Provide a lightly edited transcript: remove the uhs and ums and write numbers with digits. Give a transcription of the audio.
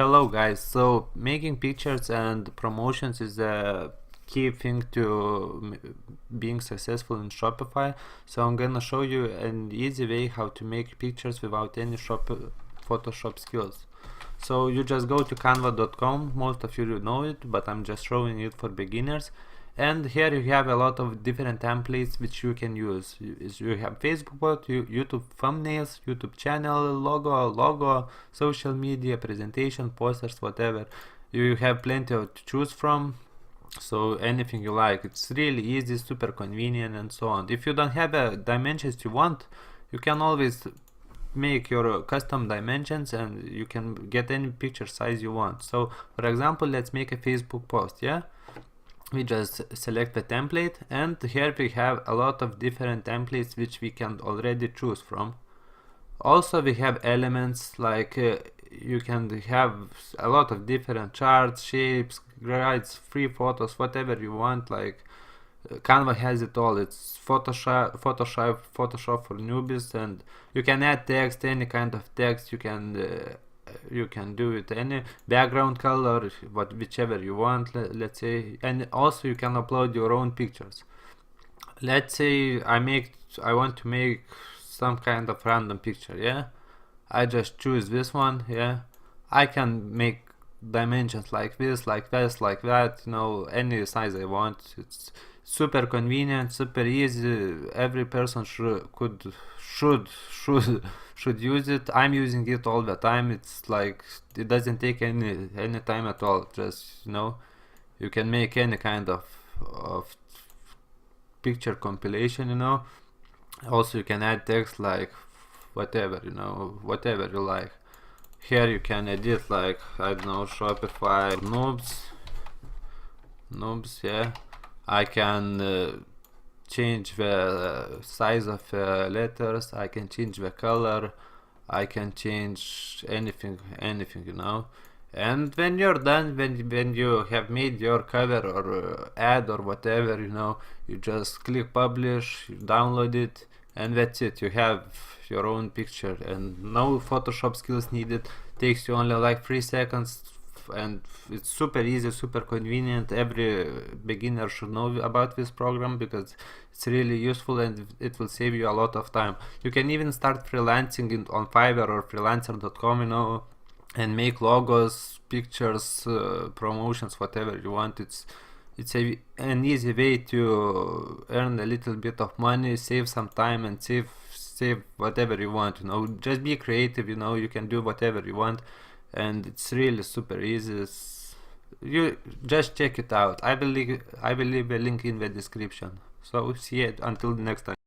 Hello guys, so making pictures and promotions is a key thing to being successful in Shopify. So I'm gonna show you an easy way how to make pictures without any Photoshop skills. So you just go to canva.com, most of you know it, but I'm just showing it for beginners. And here you have a lot of different templates which you can use. You have Facebook bot, YouTube thumbnails, YouTube channel, logo, social media, presentation, posters, whatever. You have plenty to choose from. So anything you like. It's really easy, super convenient, and so on. If you don't have a dimensions you want, you can always make your custom dimensions and you can get any picture size you want. So for example, let's make a Facebook post. Yeah, we just select the template, and here we have a lot of different templates which we can already choose from. Also we have elements like you can have a lot of different charts, shapes, grids, free photos, whatever you want. Like Canva has it all. It's Photoshop for newbies, and you can add text, any kind of text. You can do it any background color, whichever you want, let's say. And also you can upload your own pictures. Let's say I want to make some kind of random picture. Yeah, I just choose this one. Yeah, I can make dimensions like this, like this, like that, any size I want. It's super convenient, super easy. Every person should use it. I'm using it all the time. It's like it doesn't take any time at all. Just you can make any kind of picture compilation. Also you can add text like whatever you like. Here you can edit like, I don't know, Shopify noobs. Yeah, I can change the size of letters, I can change the color, I can change anything. And when you're done, when you have made your cover or ad or whatever, you just click publish, you download it, and that's it. You have your own picture and no Photoshop skills needed. Takes you only like 3 seconds, and it's super easy, super convenient. Every beginner should know about this program because it's really useful and it will save you a lot of time. You can even start freelancing on Fiverr or freelancer.com, and make logos, pictures, promotions, whatever you want. It's an easy way to earn a little bit of money, save some time, and save whatever you want. Just be creative. You can do whatever you want, and it's really super easy. You just check it out. I will leave a link in the description. So see you until the next time.